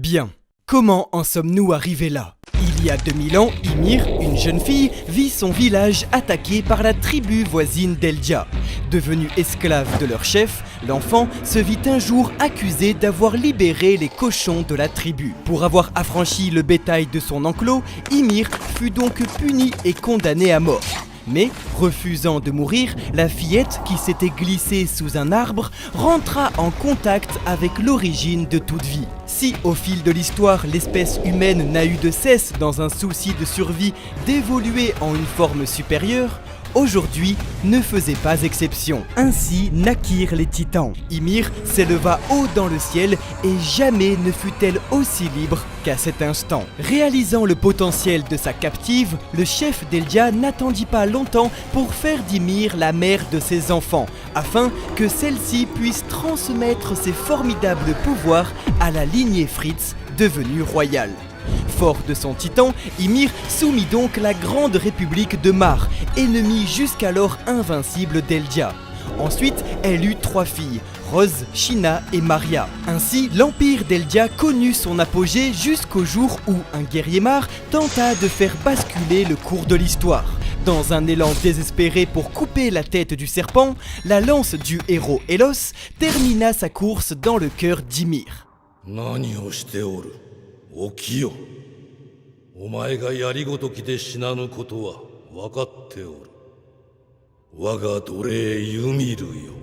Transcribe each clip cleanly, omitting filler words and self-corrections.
Bien, comment en sommes-nous arrivés là? Il y a 2000 ans, Ymir, une jeune fille, vit son village attaqué par la tribu voisine d'Eldia. Devenu esclave de leur chef, l'enfant se vit un jour accusé d'avoir libéré les cochons de la tribu. Pour avoir affranchi le bétail de son enclos, Ymir fut donc puni et condamné à mort. Mais, refusant de mourir, la fillette qui s'était glissée sous un arbre rentra en contact avec l'origine de toute vie. Si au fil de l'histoire, l'espèce humaine n'a eu de cesse, dans un souci de survie, d'évoluer en une forme supérieure, aujourd'hui ne faisait pas exception. Ainsi naquirent les titans. Ymir s'éleva haut dans le ciel et jamais ne fut-elle aussi libre qu'à cet instant. Réalisant le potentiel de sa captive, le chef d'Eldia n'attendit pas longtemps pour faire d'Ymir la mère de ses enfants, afin que celle-ci puisse transmettre ses formidables pouvoirs à la lignée Fritz, devenue royale. Fort de son titan, Ymir soumit donc la grande république de Mar, ennemie jusqu'alors invincible d'Eldia. Ensuite, elle eut 3 filles, Rose, Shina et Maria. Ainsi, l'empire d'Eldia connut son apogée jusqu'au jour où un guerrier Mar tenta de faire basculer le cours de l'histoire. Dans un élan désespéré pour couper la tête du serpent, la lance du héros Élos termina sa course dans le cœur d'Ymir. 起きよ。お前がやりごときで死なぬことは分かっておる。我が奴隷ユミルよ。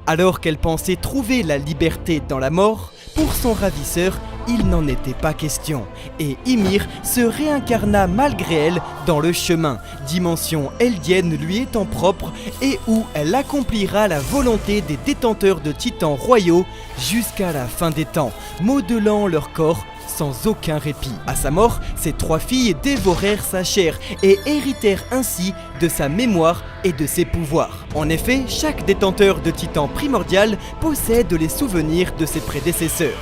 Alors qu'elle pensait trouver la liberté dans la mort, pour son ravisseur, il n'en était pas question. Et Ymir se réincarna malgré elle dans le chemin, dimension eldienne lui étant propre et où elle accomplira la volonté des détenteurs de titans royaux jusqu'à la fin des temps, modelant leur corps sans aucun répit. À sa mort, ses 3 filles dévorèrent sa chair et héritèrent ainsi de sa mémoire et de ses pouvoirs. En effet, chaque détenteur de titan primordial possède les souvenirs de ses prédécesseurs.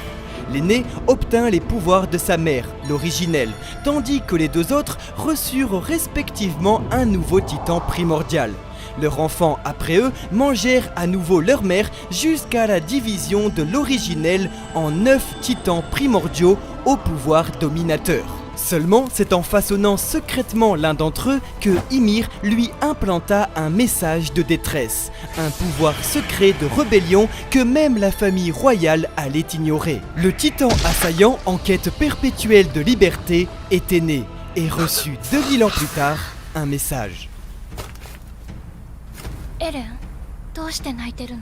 L'aîné obtint les pouvoirs de sa mère, l'originelle, tandis que les 2 autres reçurent respectivement un nouveau titan primordial. Leurs enfants, après eux, mangèrent à nouveau leur mère jusqu'à la division de l'originel en 9 titans primordiaux au pouvoir dominateur. Seulement, c'est en façonnant secrètement l'un d'entre eux que Ymir lui implanta un message de détresse, un pouvoir secret de rébellion que même la famille royale allait ignorer. Le titan assaillant en quête perpétuelle de liberté était né et reçut 2000 ans plus tard un message. エレン、どうして泣いてるの？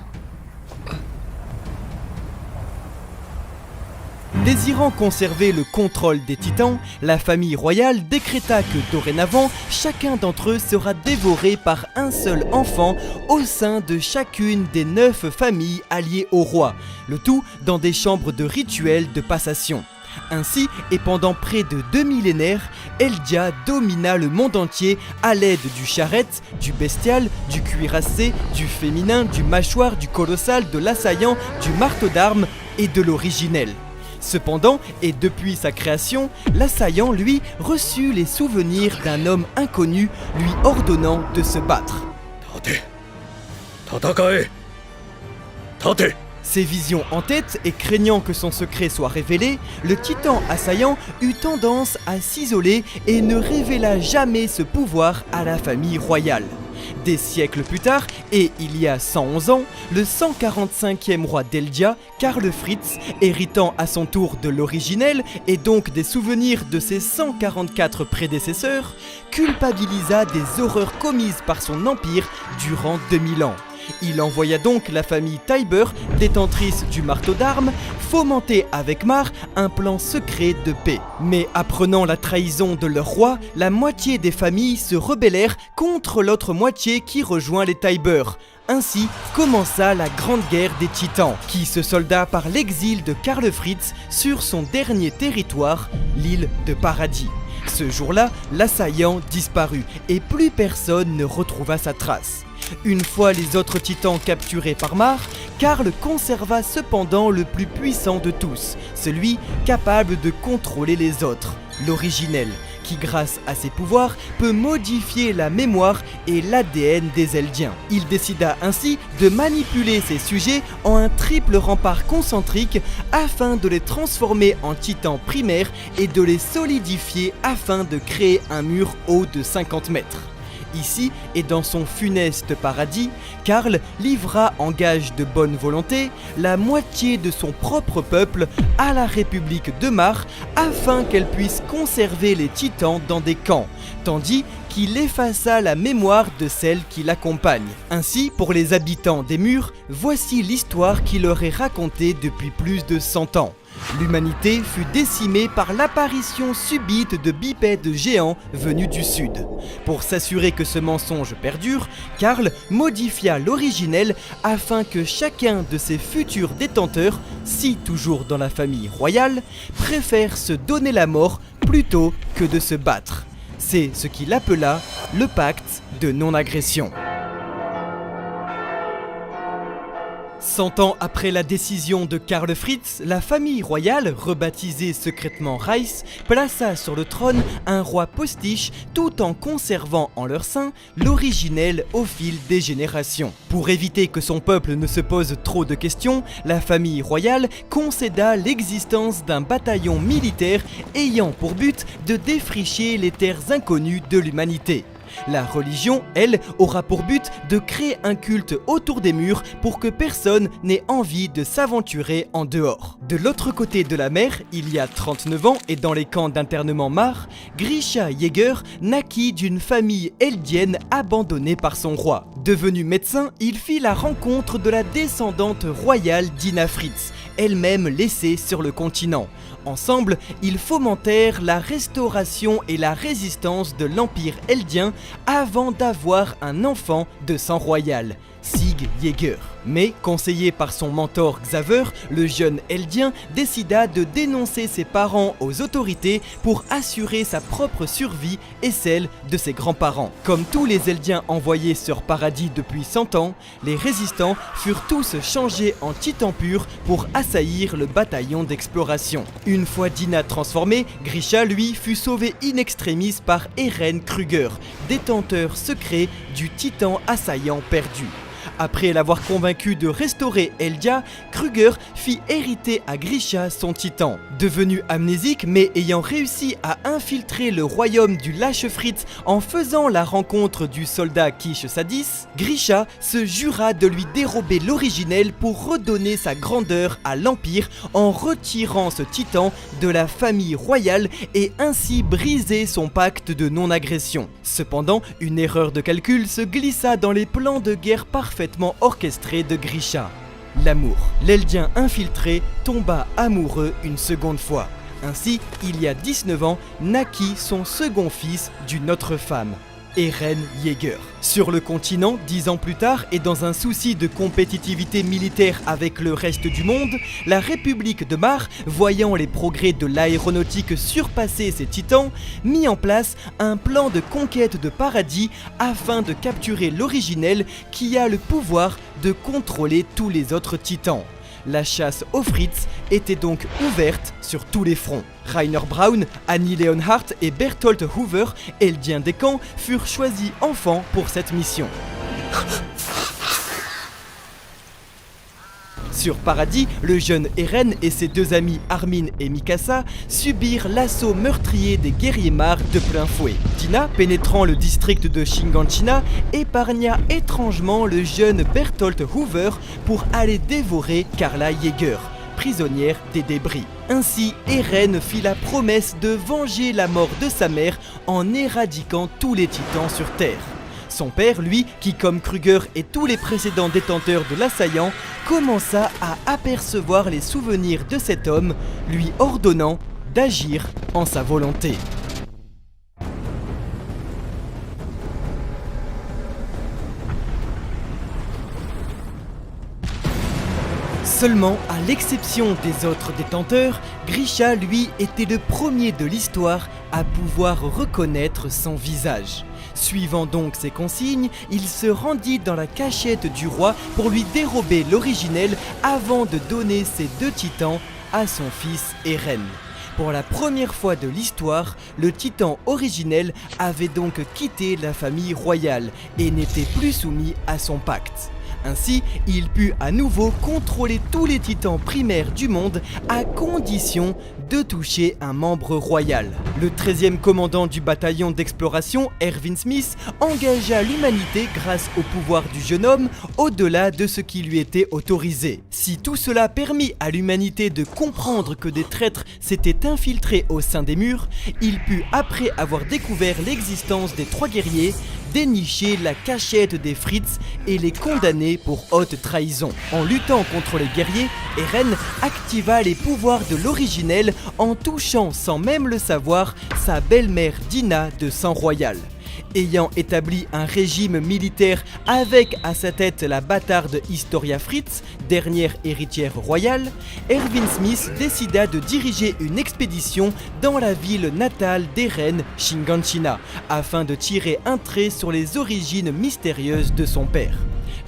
Désirant conserver le contrôle des titans, la famille royale décréta que dorénavant, chacun d'entre eux sera dévoré par un seul enfant au sein de chacune des 9 familles alliées au roi, le tout dans des chambres de rituels de passation. Ainsi, et pendant près de 2 millénaires, Eldia domina le monde entier à l'aide du charrette, du bestial, du cuirassé, du féminin, du mâchoire, du colossal, de l'assaillant, du marteau d'armes et de l'originel. Cependant, et depuis sa création, l'assaillant, lui, reçut les souvenirs d'un homme inconnu lui ordonnant de se battre. Ses visions en tête et craignant que son secret soit révélé, le titan assaillant eut tendance à s'isoler et ne révéla jamais ce pouvoir à la famille royale. Des siècles plus tard, et il y a 111 ans, le 145e roi d'Eldia, Karl Fritz, héritant à son tour de l'originel et donc des souvenirs de ses 144 prédécesseurs, culpabilisa des horreurs commises par son empire durant 2000 ans. Il envoya donc la famille Tybur, détentrice du marteau d'armes, fomenter avec Mar un plan secret de paix. Mais apprenant la trahison de leur roi, la moitié des familles se rebellèrent contre l'autre moitié qui rejoint les Tybur. Ainsi commença la Grande Guerre des Titans, qui se solda par l'exil de Karl Fritz sur son dernier territoire, l'île de Paradis. Ce jour-là, l'assaillant disparut et plus personne ne retrouva sa trace. Une fois les autres titans capturés par Mar, Karl conserva cependant le plus puissant de tous, celui capable de contrôler les autres, l'originel, qui qui grâce à ses pouvoirs peut modifier la mémoire et l'ADN des Eldiens. Il décida ainsi de manipuler ces sujets en un triple rempart concentrique afin de les transformer en titans primaires et de les solidifier afin de créer un mur haut de 50 mètres. Ici et dans son funeste paradis, Karl livra en gage de bonne volonté la moitié de son propre peuple à la République de Mar afin qu'elle puisse conserver les titans dans des camps, tandis qu'il effaça la mémoire de celles qui l'accompagnent. Ainsi, pour les habitants des murs, voici l'histoire qui leur est racontée depuis plus de 100 ans. L'humanité fut décimée par l'apparition subite de bipèdes géants venus du sud. Pour s'assurer que ce mensonge perdure, Karl modifia l'originel afin que chacun de ses futurs détenteurs, si toujours dans la famille royale, préfère se donner la mort plutôt que de se battre. C'est ce qu'il appela le pacte de non-agression. 100 ans après la décision de Karl Fritz, la famille royale, rebaptisée secrètement Reiss, plaça sur le trône un roi postiche tout en conservant en leur sein l'originel au fil des générations. Pour éviter que son peuple ne se pose trop de questions, la famille royale concéda l'existence d'un bataillon militaire ayant pour but de défricher les terres inconnues de l'humanité. La religion, elle, aura pour but de créer un culte autour des murs pour que personne n'ait envie de s'aventurer en dehors. De l'autre côté de la mer, il y a 39 ans et dans les camps d'internement Mar, Grisha Jäger naquit d'une famille eldienne abandonnée par son roi. Devenu médecin, il fit la rencontre de la descendante royale d'Ina Fritz, elle-même laissée sur le continent. Ensemble, ils fomentèrent la restauration et la résistance de l'Empire eldien avant d'avoir un enfant de sang royal, Sig Jäger. Mais, conseillé par son mentor Xaver, le jeune Eldien décida de dénoncer ses parents aux autorités pour assurer sa propre survie et celle de ses grands-parents. Comme tous les Eldiens envoyés sur Paradis depuis 100 ans, les résistants furent tous changés en titans purs pour assaillir le bataillon d'exploration. Une fois Dina transformée, Grisha, lui, fut sauvé in extremis par Eren Kruger, détenteur secret du titan assaillant perdu. Après l'avoir convaincu de restaurer Eldia, Kruger fit hériter à Grisha son titan. Devenu amnésique mais ayant réussi à infiltrer le royaume du lâche Fritz en faisant la rencontre du soldat Kish Sadis, Grisha se jura de lui dérober l'originel pour redonner sa grandeur à l'Empire en retirant ce titan de la famille royale et ainsi briser son pacte de non-agression. Cependant, une erreur de calcul se glissa dans les plans de guerre parfaitement orchestrés de Grisha. L'amour. L'Eldien infiltré tomba amoureux une seconde fois. Ainsi, il y a 19 ans, naquit son second fils d'une autre femme, Eren Jäger. Sur le continent, 10 ans plus tard, et dans un souci de compétitivité militaire avec le reste du monde, la République de Mar, voyant les progrès de l'aéronautique surpasser ses titans, mit en place un plan de conquête de paradis afin de capturer l'originel qui a le pouvoir de contrôler tous les autres titans. La chasse aux Fritz était donc ouverte sur tous les fronts. Rainer Braun, Annie Leonhardt et Berthold Hoover, Eldiens des camps, furent choisis enfants pour cette mission. Sur Paradis, le jeune Eren et ses deux amis Armin et Mikasa subirent l'assaut meurtrier des guerriers Mar de plein fouet. Dina, pénétrant le district de Shiganshina, épargna étrangement le jeune Berthold Hoover pour aller dévorer Karla Jäger, prisonnière des débris. Ainsi, Eren fit la promesse de venger la mort de sa mère en éradiquant tous les titans sur Terre. Son père, lui, qui comme Kruger et tous les précédents détenteurs de l'assaillant, commença à apercevoir les souvenirs de cet homme, lui ordonnant d'agir en sa volonté. Seulement, à l'exception des autres détenteurs, Grisha, lui, était le premier de l'histoire à pouvoir reconnaître son visage. Suivant donc ses consignes, il se rendit dans la cachette du roi pour lui dérober l'originel avant de donner ses deux titans à son fils Eren. Pour la première fois de l'histoire, le titan originel avait donc quitté la famille royale et n'était plus soumis à son pacte. Ainsi, il put à nouveau contrôler tous les titans primaires du monde à condition de toucher un membre royal. Le 13e commandant du bataillon d'exploration, Erwin Smith, engagea l'humanité grâce au pouvoir du jeune homme au-delà de ce qui lui était autorisé. Si tout cela permit à l'humanité de comprendre que des traîtres s'étaient infiltrés au sein des murs, il put, après avoir découvert l'existence des 3 guerriers, dénicher la cachette des Fritz et les condamner pour haute trahison. En luttant contre les guerriers, Eren activa les pouvoirs de l'originel en touchant sans même le savoir sa belle-mère Dina de sang royal. Ayant établi un régime militaire avec à sa tête la bâtarde Historia Fritz, dernière héritière royale, Erwin Smith décida de diriger une expédition dans la ville natale d'Eren, Shiganshina, afin de tirer un trait sur les origines mystérieuses de son père.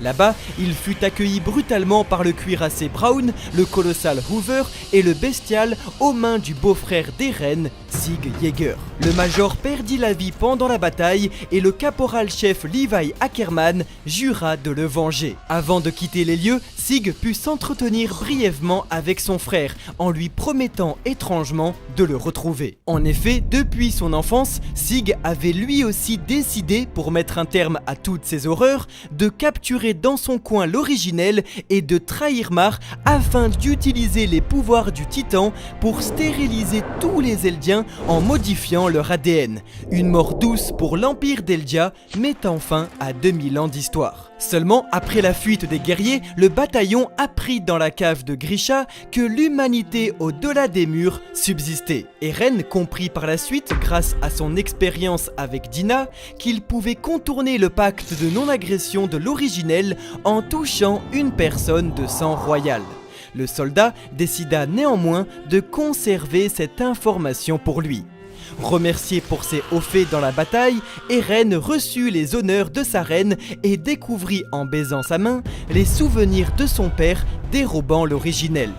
Là-bas, il fut accueilli brutalement par le cuirassé Brown, le colossal Hoover et le bestial aux mains du beau-frère d'Eren, Sig Yeager. Le major perdit la vie pendant la bataille et le caporal-chef Levi Ackerman jura de le venger. Avant de quitter les lieux, Sig put s'entretenir brièvement avec son frère en lui promettant étrangement de le retrouver. En effet, depuis son enfance, Sig avait lui aussi décidé, pour mettre un terme à toutes ces horreurs, de capturer dans son coin l'originel et de trahir Mar afin d'utiliser les pouvoirs du Titan pour stériliser tous les Eldiens en modifiant leur ADN. Une mort douce pour l'Empire d'Eldia, mettant fin à 2000 ans d'histoire. Seulement, après la fuite des guerriers, le bataillon apprit dans la cave de Grisha que l'humanité au-delà des murs subsistait. Eren comprit par la suite, grâce à son expérience avec Dina, qu'il pouvait contourner le pacte de non-agression de l'originel en touchant une personne de sang royal. Le soldat décida néanmoins de conserver cette information pour lui. Remercié pour ses hauts faits dans la bataille, Eren reçut les honneurs de sa reine et découvrit en baisant sa main les souvenirs de son père dérobant l'originel.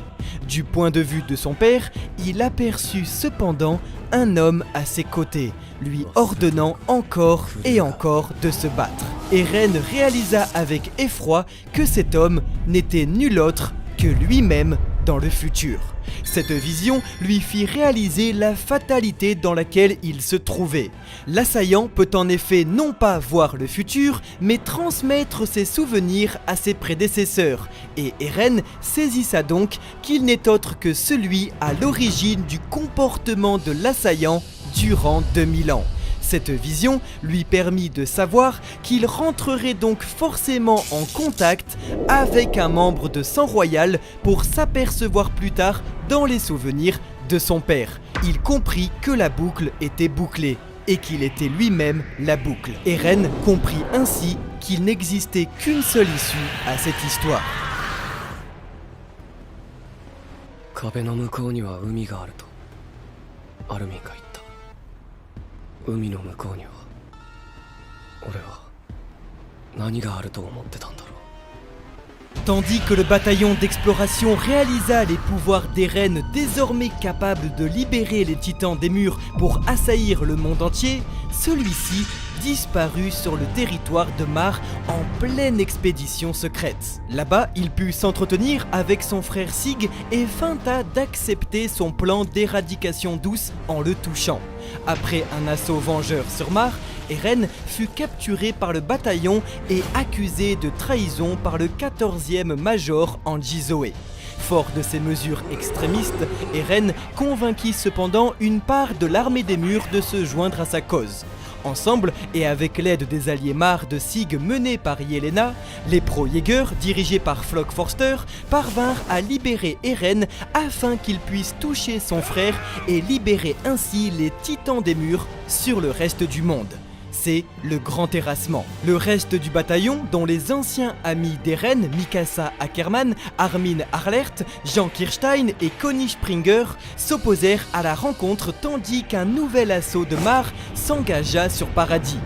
Du point de vue de son père, il aperçut cependant un homme à ses côtés, lui ordonnant encore et encore de se battre. Eren réalisa avec effroi que cet homme n'était nul autre que lui-même dans le futur. Cette vision lui fit réaliser la fatalité dans laquelle il se trouvait. L'assaillant peut en effet non pas voir le futur, mais transmettre ses souvenirs à ses prédécesseurs. Et Eren saisissa donc qu'il n'est autre que celui à l'origine du comportement de l'assaillant durant 2000 ans. Cette vision lui permit de savoir qu'il rentrerait donc forcément en contact avec un membre de sang royal pour s'apercevoir plus tard dans les souvenirs de son père. Il comprit que la boucle était bouclée et qu'il était lui-même la boucle. Eren comprit ainsi qu'il n'existait qu'une seule issue à cette histoire. 壁の向こうには海があるとアルミンが言った。海の向こうには俺は何があると思ってたんだろう。 Tandis que le bataillon d'exploration réalisa les pouvoirs d'Eren désormais capable de libérer les titans des murs pour assaillir le monde entier, celui-ci disparut sur le territoire de Mar en pleine expédition secrète. Là-bas, il put s'entretenir avec son frère Sig et feinta d'accepter son plan d'éradication douce en le touchant. Après un assaut vengeur sur Mar, Eren fut capturé par le bataillon et accusé de trahison par le 14e major Anjizoe. Fort de ces mesures extrémistes, Eren convainquit cependant une part de l'armée des murs de se joindre à sa cause. Ensemble, et avec l'aide des alliés Mar de Sig menés par Yelena, les pro-Jäger, dirigés par Flock Forster, parvinrent à libérer Eren afin qu'il puisse toucher son frère et libérer ainsi les titans des murs sur le reste du monde. C'est le grand terrassement. Le reste du bataillon, dont les anciens amis d'Eren, Mikasa Ackerman, Armin Arlert, Jean Kirstein et Connie Springer, s'opposèrent à la rencontre tandis qu'un nouvel assaut de Mar s'engagea sur Paradis.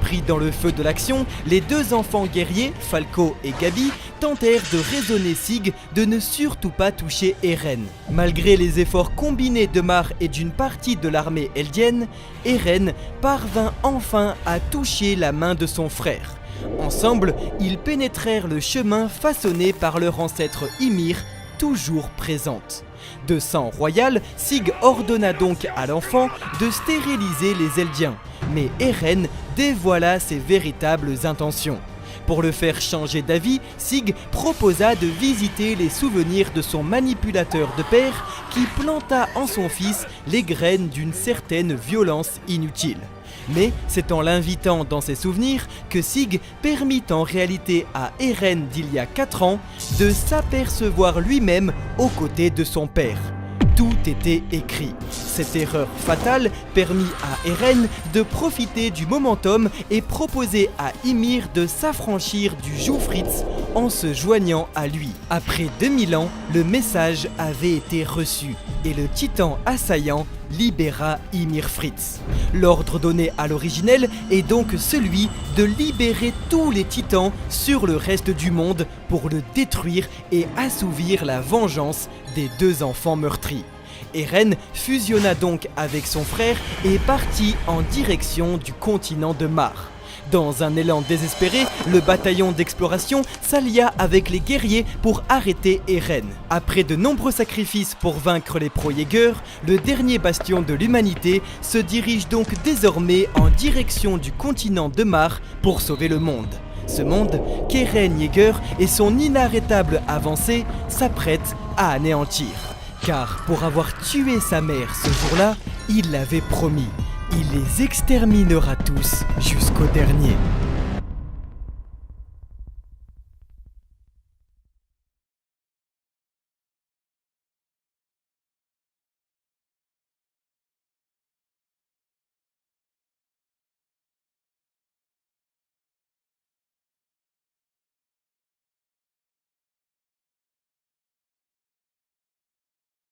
Pris dans le feu de l'action, les deux enfants guerriers, Falco et Gabi, tentèrent de raisonner Sig de ne surtout pas toucher Eren. Malgré les efforts combinés de Mar et d'une partie de l'armée eldienne, Eren parvint enfin à toucher la main de son frère. Ensemble, ils pénétrèrent le chemin façonné par leur ancêtre Ymir, toujours présente. De sang royal, Sig ordonna donc à l'enfant de stériliser les Eldiens, mais Eren dévoila ses véritables intentions. Pour le faire changer d'avis, Sig proposa de visiter les souvenirs de son manipulateur de père qui planta en son fils les graines d'une certaine violence inutile. Mais c'est en l'invitant dans ses souvenirs que Sig permit en réalité à Eren d'il y a 4 ans de s'apercevoir lui-même aux côtés de son père. Tout était écrit. Cette erreur fatale permit à Eren de profiter du momentum et proposer à Ymir de s'affranchir du joug Fritz en se joignant à lui. Après 2000 ans, le message avait été reçu et le titan assaillant libéra Ymir Fritz. L'ordre donné à l'originel est donc celui de libérer tous les titans sur le reste du monde pour le détruire et assouvir la vengeance des deux enfants meurtris. Eren fusionna donc avec son frère et partit en direction du continent de Mar. Dans un élan désespéré, le bataillon d'exploration s'allia avec les guerriers pour arrêter Eren. Après de nombreux sacrifices pour vaincre les Pro-Jaegers, le dernier bastion de l'humanité se dirige donc désormais en direction du continent de Mar pour sauver le monde. Ce monde qu'Eren Yeager et son inarrêtable avancée s'apprêtent à anéantir. Car pour avoir tué sa mère ce jour-là, il l'avait promis. Il les exterminera tous jusqu'au dernier.